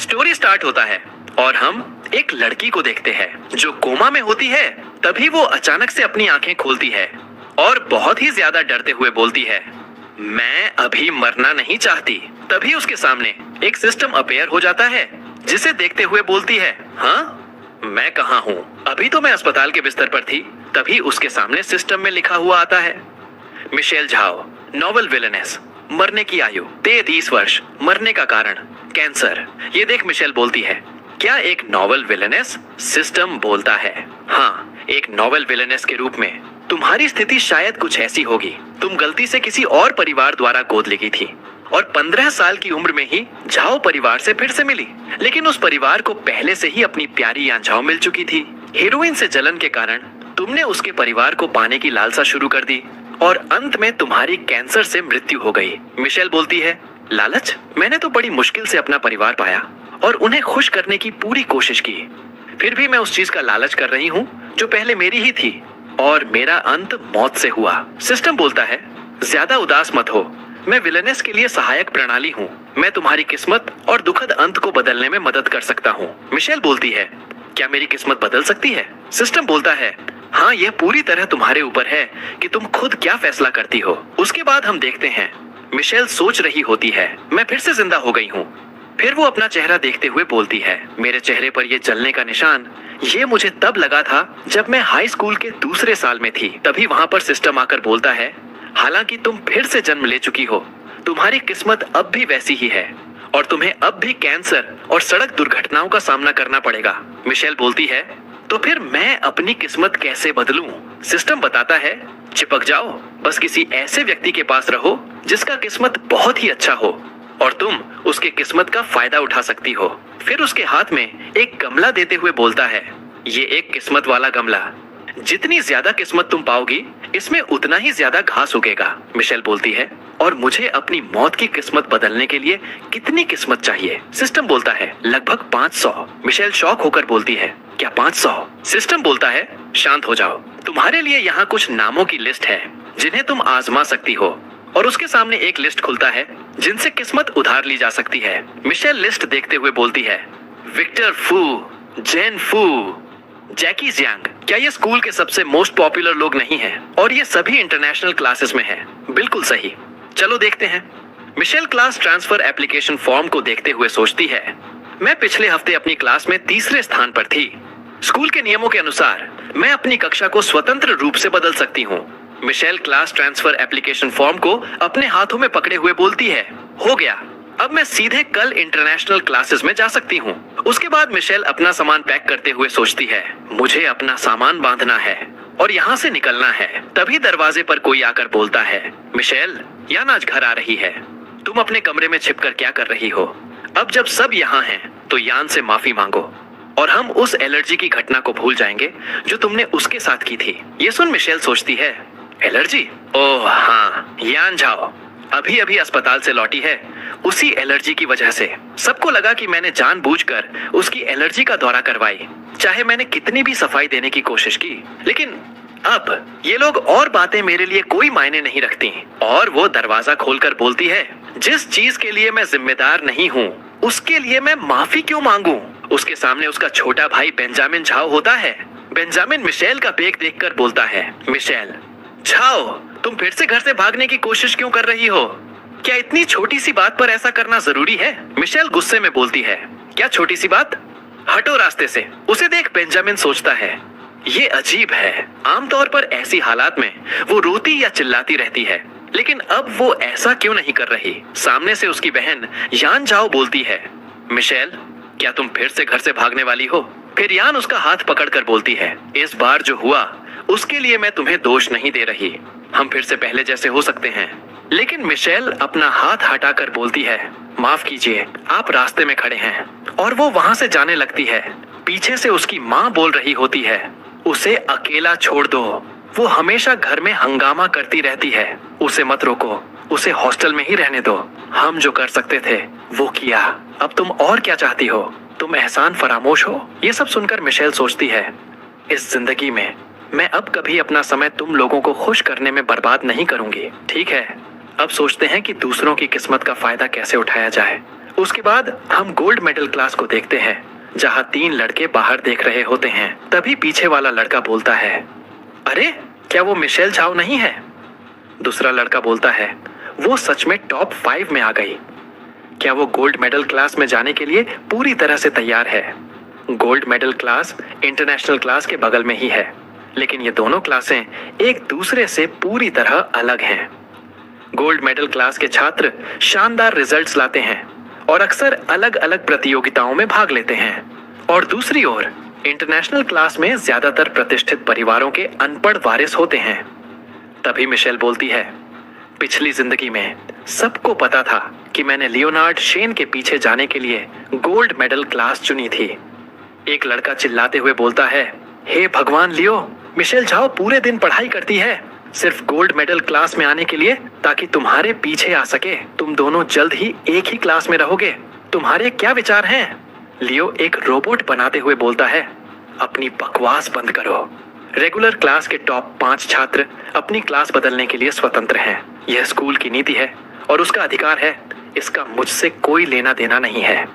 Story start होता है और हम एक लड़की को देखते हैं जो कोमा में होती है। तभी वो अचानक से अपनी आंखें खोलती है और बहुत ही ज्यादा डरते हुए बोलती है, मैं अभी मरना नहीं चाहती। तभी उसके सामने एक सिस्टम अपीयर हो जाता है जिसे देखते हुए बोलती है, हाँ मैं कहाँ हूँ? अभी तो मैं अस्पताल के बिस्तर पर थी। तभी उसके सामने सिस्टम में लिखा हुआ आता है, मिशेल झाओ, नोवेल विलेनेस, मरने की आयु 33 वर्ष, मरने का कारण कैंसर। ये देख मिशेल बोलती है, क्या एक नोवेल विलेनेस? सिस्टम बोलता है, हाँ एक नोवेल विलेनेस के रूप में तुम्हारी स्थिति शायद कुछ ऐसी होगी। तुम गलती से किसी और परिवार द्वारा गोद ली थी और 15 साल की उम्र में ही झाओ परिवार से फिर से मिली। लेकिन उस परिवार को पहले से ही अपनी प्यारी यान झाओ मिल चुकी थी। हीरोइन से जलन के कारण तुमने उसके परिवार को पाने की लालसा शुरू कर दी और अंत में तुम्हारी कैंसर से मृत्यु हो गई। मिशेल बोलती है, लालच? मैंने तो बड़ी मुश्किल से अपना परिवार पाया और उन्हें खुश करने की पूरी कोशिश की। फिर भी मैं उस चीज का लालच कर रही हूँ जो पहले मेरी ही थी और मेरा अंत मौत से हुआ। सिस्टम बोलता है, ज्यादा उदास मत हो, मैं विलेनेस के लिए सहायक प्रणाली हूँ। मैं तुम्हारी किस्मत और दुखद अंत को बदलने में मदद कर सकता हूँ। मिशेल बोलती है, क्या मेरी किस्मत बदल सकती है? सिस्टम बोलता है, हाँ यह पूरी तरह तुम्हारे ऊपर है कि तुम खुद क्या फैसला करती हो। उसके बाद हम देखते हैं मिशेल सोच रही होती है, मैं फिर से जिंदा हो गई हूँ। फिर वो अपना चेहरा देखते हुए बोलती है, मेरे चेहरे पर ये जलने का निशान, ये मुझे तब लगा था जब मैं हाई स्कूल के दूसरे साल में थी। तभी वहाँ पर सिस्टम आकर बोलता है, हालांकि तुम फिर से जन्म ले चुकी हो, तुम्हारी किस्मत अब भी वैसी ही है और तुम्हें अब भी कैंसर और सड़क दुर्घटनाओं का सामना करना पड़ेगा। मिशेल बोलती है, तो फिर मैं अपनी किस्मत कैसे बदलूं? सिस्टम बताता है, चिपक जाओ, बस किसी ऐसे व्यक्ति के पास रहो जिसका किस्मत बहुत ही अच्छा हो और तुम उसके किस्मत का फायदा उठा सकती हो। फिर उसके हाथ में एक गमला देते हुए बोलता है, ये एक किस्मत वाला गमला, जितनी ज्यादा किस्मत तुम पाओगी इसमें उतना ही ज्यादा घास उगेगा। मिशेल बोलती है, और मुझे अपनी मौत की किस्मत बदलने के लिए कितनी किस्मत चाहिए? सिस्टम बोलता है, लगभग 500। मिशेल शॉक होकर बोलती है, क्या 500? सिस्टम बोलता है, शांत हो जाओ, तुम्हारे लिए यहाँ कुछ नामों की लिस्ट है जिन्हें तुम आजमा सकती हो। और उसके सामने एक लिस्ट खुलता है जिनसे किस्मत उधार ली जा सकती है। मिशेल लिस्ट देखते हुए बोलती है, विक्टर फू, जेन फू, जैकी जियांग। क्या ये स्कूल के सबसे मोस्ट पॉपुलर लोग नहीं हैं? और ये सभी इंटरनेशनल क्लासेस में हैं। बिल्कुल सही, चलो देखते हैं। Michelle class transfer application form को देखते हुए सोचती है, मैं पिछले हफ्ते अपनी क्लास में तीसरे स्थान पर थी। स्कूल के नियमों के अनुसार मैं अपनी कक्षा को स्वतंत्र रूप से बदल सकती हूँ। Michelle class transfer application form को अपने हाथों में पकड़े हुए बोलती है, हो गया, अब मैं सीधे कल इंटरनेशनल क्लासेस में जा सकती हूँ। उसके बाद मिशेल अपना सामान पैक करते हुए सोचती है, मुझे अपना सामान बांधना है और यहाँ से निकलना है। तभी दरवाजे पर कोई आकर बोलता है, मिशेल, यान आज घर आ रही है, तुम अपने कमरे में छिपकर क्या कर रही हो? अब जब सब यहाँ हैं, तो यान से माफी मांगो और हम उस एलर्जी की घटना को भूल जाएंगे जो तुमने उसके साथ की थी। ये सुन मिशेल सोचती है, एलर्जी? ओह हाँ, यान झाओ अभी अभी अस्पताल से लौटी है उसी एलर्जी की वजह से। सबको लगा कि मैंने जानबूझकर उसकी एलर्जी का दौरा करवाई, चाहे मैंने कितनी भी सफाई देने की कोशिश की। लेकिन अब ये लोग और बातें मेरे लिए कोई मायने नहीं रखती। और वो दरवाजा खोलकर बोलती है, जिस चीज के लिए मैं जिम्मेदार नहीं हूँ उसके लिए मैं माफी क्यों मांगू? उसके सामने उसका छोटा भाई बेंजामिन झाओ होता है। बेंजामिन मिशेल का बैग देखकर बोलता है, मिशेल, झाओ तुम फिर से घर से भागने की कोशिश क्यों कर रही हो? क्या इतनी छोटी सी बात पर ऐसा करना जरूरी है? मिशेल गुस्से में बोलती है, क्या छोटी सी बात? हटो रास्ते से। उसे देख बेंजामिन सोचता है, ये अजीब है, आमतौर पर ऐसी हालात में वो रोती या चिल्लाती रहती है, लेकिन अब वो ऐसा क्यों नहीं कर रही? सामने से उसकी बहन यान झाओ बोलती है, मिशेल, क्या तुम फिर से घर से भागने वाली हो? फिर यान उसका हाथ पकड़कर बोलती है, इस बार जो हुआ उसके लिए मैं तुम्हें दोष नहीं दे रही, हम फिर से पहले जैसे हो सकते हैं। लेकिन मिशेल अपना हाथ हटाकर बोलती है, माफ कीजिए, आप रास्ते में खड़े हैं। और वो वहां से जाने लगती है। पीछे से उसकी माँ बोल रही होती है, उसे अकेला छोड़ दो, वो हमेशा घर में हंगामा करती रहती है, उसे मत रोको, उसे हॉस्टल में ही रहने दो। हम जो कर सकते थे वो किया, अब तुम और क्या चाहती हो? तुम एहसान फरामोश हो। ये सब सुनकर मिशेल सोचती है, इस जिंदगी में मैं अब कभी अपना समय तुम लोगों को खुश करने में बर्बाद नहीं करूंगी। ठीक है, अब सोचते हैं कि दूसरों की किस्मत का फायदा कैसे उठाया जाए उसके बाद हम गोल्ड मेडल क्लास को देखते हैं, जहां 3 लड़के बाहर देख रहे होते हैं। तभी पीछे वाला लड़का बोलता है, अरे क्या वो मिशेल झाओ नहीं है? दूसरा लड़का बोलता है, वो सच में टॉप 5 में आ गई। क्या वो गोल्ड मेडल क्लास में जाने के लिए पूरी तरह से तैयार है? Gold medal class international class के बगल में ही है, लेकिन ये दोनों क्लासें एक दूसरे से पूरी तरह अलग हैं। गोल्ड मेडल क्लास के छात्र शानदार रिजल्ट्स लाते हैं और अक्सर अलग अलग प्रतियोगिताओं में भाग लेते हैं, और दूसरी ओर इंटरनेशनल क्लास में ज्यादातर प्रतिष्ठित परिवारों के अनपढ़ वारिस होते हैं। तभी मिशेल बोलती है, पिछली जिंदगी में सबको पता था कि मैंने लियोनार्ड शेन के पीछे जाने के लिए गोल्ड मेडल क्लास चुनी थी। एक लड़का चिल्लाते हुए बोलता है, हे भगवान लियो, मिशेल झाओ पूरे दिन पढ़ाई करती है सिर्फ गोल्ड मेडल क्लास में आने के लिए, ताकि तुम्हारे पीछे आ सके। तुम दोनों जल्द ही एक ही क्लास में रहोगे। तुम्हारे क्या विचार हैं? लियो एक रोबोट बनाते हुए बोलता है, अपनी बकवास बंद करो। रेगुलर क्लास के टॉप 5 छात्र अपनी क्लास बदलने के लिए स्वतंत्र हैं। यह स्कूल की नीति है और उसका अधिकार है। इसका मुझसे कोई लेना देना नहीं है।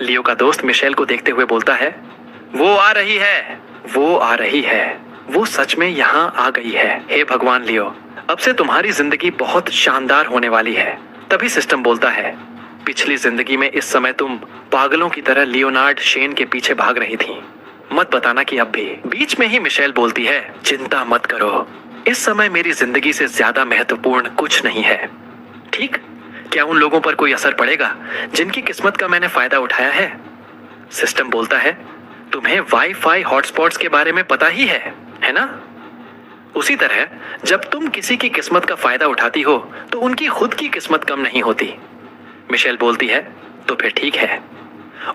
लियो का दोस्त मिशेल को देखते हुए बोलता है, वो आ रही है, वो आ रही है, वो सच में यहाँ आ गई है। हे भगवान लियो, अब से तुम्हारी जिंदगी बहुत शानदार होने वाली है। तभी सिस्टम बोलता है, पिछली जिंदगी में इस समय तुम पागलों की तरह लियोनार्ड शेन के पीछे भाग रही थी। मत बताना कि अब भी। बीच में ही मिशेल बोलती है, चिंता मत करो, इस समय मेरी जिंदगी से ज्यादा महत्वपूर्ण कुछ नहीं है। ठीक, क्या उन लोगों पर कोई असर पड़ेगा जिनकी किस्मत का मैंने फायदा उठाया है? सिस्टम बोलता है, तुम्हें वाईफाई हॉटस्पॉट्स के बारे में पता ही है ना? उसी तरह जब तुम किसी की किस्मत का फायदा उठाती हो तो उनकी खुद की किस्मत कम नहीं होती। मिशेल बोलती है, तो फिर ठीक है।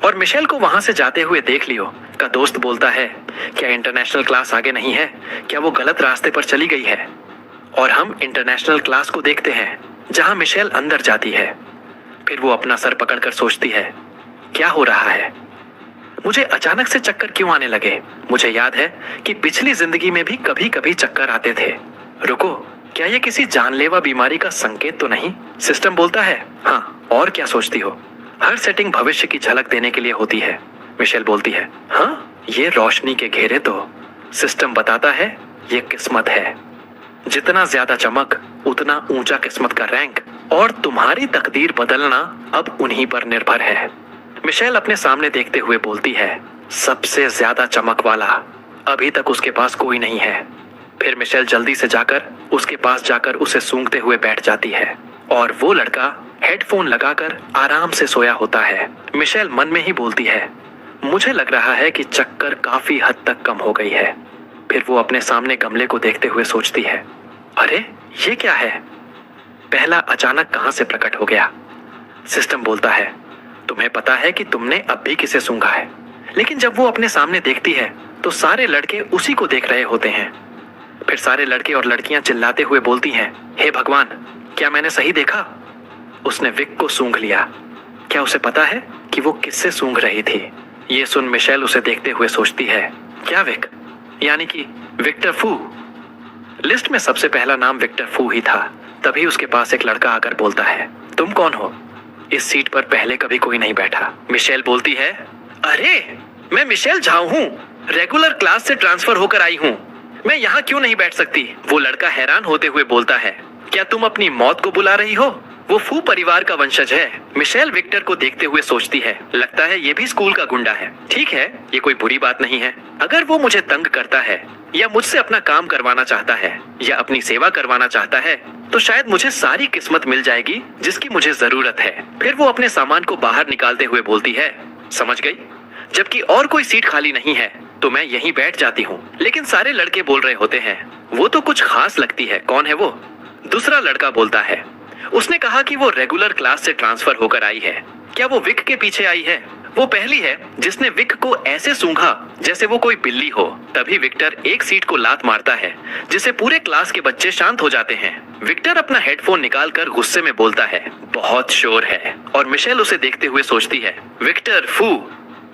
और मिशेल को वहां से जाते हुए देख लियो का दोस्त बोलता है, क्या इंटरनेशनल क्लास आगे नहीं है? क्या वो गलत रास्ते पर चली गई है? और हम इंटरनेशनल क्लास को देखते हैं जहां मिशेल अंदर जाती है। फिर वो अपना सर पकड़कर सोचती है, क्या हो रहा है? मुझे अचानक से चक्कर क्यों आने लगे? मुझे याद है कि पिछली जिंदगी में भी कभी कभी चक्कर आते थे। रुको, क्या ये किसी जानलेवा बीमारी का संकेत तो नहीं? सिस्टम बोलता है, हाँ, और क्या सोचती हो? हर सेटिंग भविष्य की झलक देने के लिए होती है। मिशेल बोलती है, हाँ, ये रोशनी के घेरे तो। सिस्टम बताता है, ये किस्मत है। जितना ज्यादा चमक उतना ऊंचा किस्मत का रैंक, और तुम्हारी तकदीर बदलना अब उन्हीं पर निर्भर है। मिशेल अपने सामने देखते हुए बोलती है, सबसे ज्यादा चमक वाला अभी तक उसके पास कोई नहीं है। फिर मिशेल जल्दी से जाकर उसके पास जाकर उसे सूंघते हुए बैठ जाती है, और वो लड़का हेडफोन लगाकर आराम से सोया होता है। मिशेल मन में ही बोलती है, मुझे लग रहा है कि चक्कर काफी हद तक कम हो गई है। फिर वो अपने सामने गमले को देखते हुए सोचती है, अरे ये क्या है? पहला अचानक कहां से प्रकट हो गया? सिस्टम बोलता है, तुम्हें पता है कि तुमने अब भी किसे सूंघा है। लेकिन जब वो अपने सामने देखती है तो सारे लड़के उसी को देख रहे होते हैं। फिर सारे लड़के और लड़कियां चिल्लाते हुए बोलती हैं, हे भगवान, क्या मैंने सही देखा? उसने विक को सूंघ लिया। क्या उसे पता है कि वो किससे सूंघ रही थी? ये सुन मिशेल उसे देखते हुए सोचती है, क्या विक? यानी कि विक्टर फू। लिस्ट में सबसे पहला नाम विक्टर फू ही था। तभी उसके पास एक लड़का आकर बोलता है, तुम कौन हो? इस सीट पर पहले कभी कोई नहीं बैठा। मिशेल बोलती है, अरे मैं मिशेल झाओ हूँ, रेगुलर क्लास से ट्रांसफर होकर आई हूँ। मैं यहाँ क्यों नहीं बैठ सकती? वो लड़का हैरान होते हुए बोलता है, क्या तुम अपनी मौत को बुला रही हो? वो फू परिवार का वंशज है। मिशेल विक्टर को देखते हुए सोचती है, लगता है ये भी स्कूल का गुंडा है। ठीक है, ये कोई बुरी बात नहीं है। अगर वो मुझे तंग करता है या मुझसे अपना काम करवाना चाहता है या अपनी सेवा करवाना चाहता है तो शायद मुझे सारी किस्मत मिल जाएगी जिसकी मुझे जरूरत है। फिर वो अपने सामान को बाहर निकालते हुए बोलती है, समझ गई? जबकि और कोई सीट खाली नहीं है तो मैं यहीं बैठ जाती हूँ। लेकिन सारे लड़के बोल रहे होते हैं, वो तो कुछ खास लगती है, कौन है वो? दूसरा लड़का बोलता है, उसने कहा कि वो रेगुलर क्लास से ट्रांसफर होकर आई है। क्या वो विक के पीछे आई है? वो पहली है जिसने विक को ऐसे सूंघा जैसे वो कोई बिल्ली हो। तभी विक्टर एक सीट को लात मारता है जिससे पूरे क्लास के बच्चे शांत हो जाते हैं। विक्टर अपना हेडफोन निकालकर गुस्से में बोलता है, बहुत शोर है। और मिशेल उसे देखते हुए सोचती है, विक्टर फू,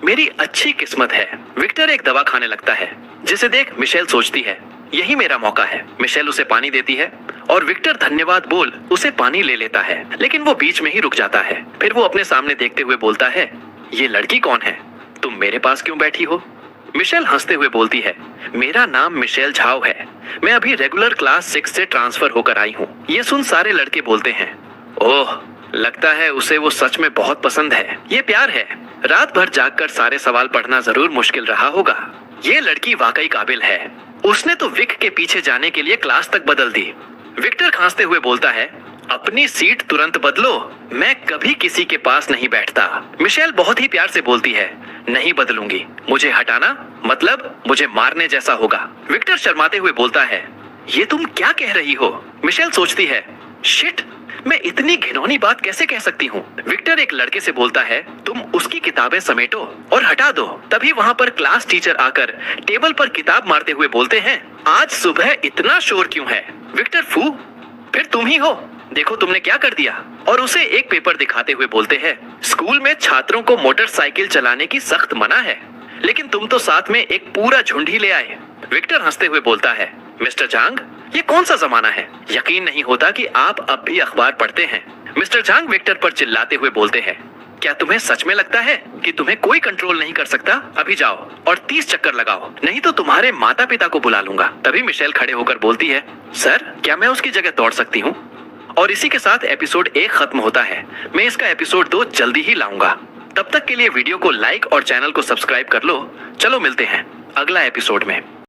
मेरी अच्छी किस्मत है। विक्टर एक दवा खाने लगता है जिसे देख मिशेल सोचती है, यही मेरा मौका है। मिशेल उसे पानी देती है और विक्टर धन्यवाद बोल उसे पानी ले लेता है, लेकिन वो बीच में ही रुक जाता है। फिर वो अपने सामने देखते हुए बोलता है, ये लड़की कौन है? तुम मेरे पास क्यों बैठी हो? मिशेल हंसते हुए बोलती है, मेरा नाम मिशेल झाओ है। मैं अभी रेगुलर क्लास 6 से ट्रांसफर होकर आई हूँ। ये सुन सारे लड़के बोलते हैं, ओह, लगता है उसे वो सच में बहुत पसंद है। ये प्यार है। रात भर जागकर सारे सवाल पढ़ना जरूर मुश्किल रहा होगा। ये लड़की वाकई काबिल है। उसने तो विक के पीछे जाने के लिए क्लास तक बदल दी। विक्टर खांसते हुए बोलता है, अपनी सीट तुरंत बदलो, मैं कभी किसी के पास नहीं बैठता। मिशेल बहुत ही प्यार से बोलती है, नहीं बदलूंगी। मुझे हटाना मतलब मुझे मारने जैसा होगा। विक्टर शर्माते हुए बोलता है, ये तुम क्या कह रही हो? मिशेल सोचती है, शिट, मैं इतनी घिनौनी बात कैसे कह सकती हूँ? विक्टर एक लड़के से बोलता है, तुम उसकी किताबें समेटो और हटा दो। तभी वहाँ पर क्लास टीचर आकर टेबल पर किताब मारते हुए बोलते हैं, आज सुबह इतना शोर क्यों है? विक्टर, फू, फिर तुम ही हो। देखो तुमने क्या कर दिया। और उसे एक पेपर दिखाते हुए बोलते हैं, स्कूल में छात्रों को मोटरसाइकिल चलाने की सख्त मना है, लेकिन तुम तो साथ में एक पूरा झुंड ही ले आए। विक्टर हंसते हुए बोलता है, मिस्टर झांग, ये कौन सा जमाना है? यकीन नहीं होता कि आप अब भी अखबार पढ़ते हैं। मिस्टर झांग विक्टर पर चिल्लाते हुए बोलते हैं, क्या तुम्हें सच में लगता है कि तुम्हें कोई कंट्रोल नहीं कर सकता? अभी जाओ और 30 चक्कर लगाओ, नहीं तो तुम्हारे माता पिता को बुला लूंगा। तभी मिशेल खड़े होकर बोलती है, सर, क्या मैं उसकी जगह दौड़ सकती हूँ? और इसी के साथ एपिसोड 1 खत्म होता है। मैं इसका एपिसोड 2 जल्दी ही लाऊंगा। तब तक के लिए वीडियो को लाइक और चैनल को सब्सक्राइब कर लो। चलो मिलते हैं अगला एपिसोड में।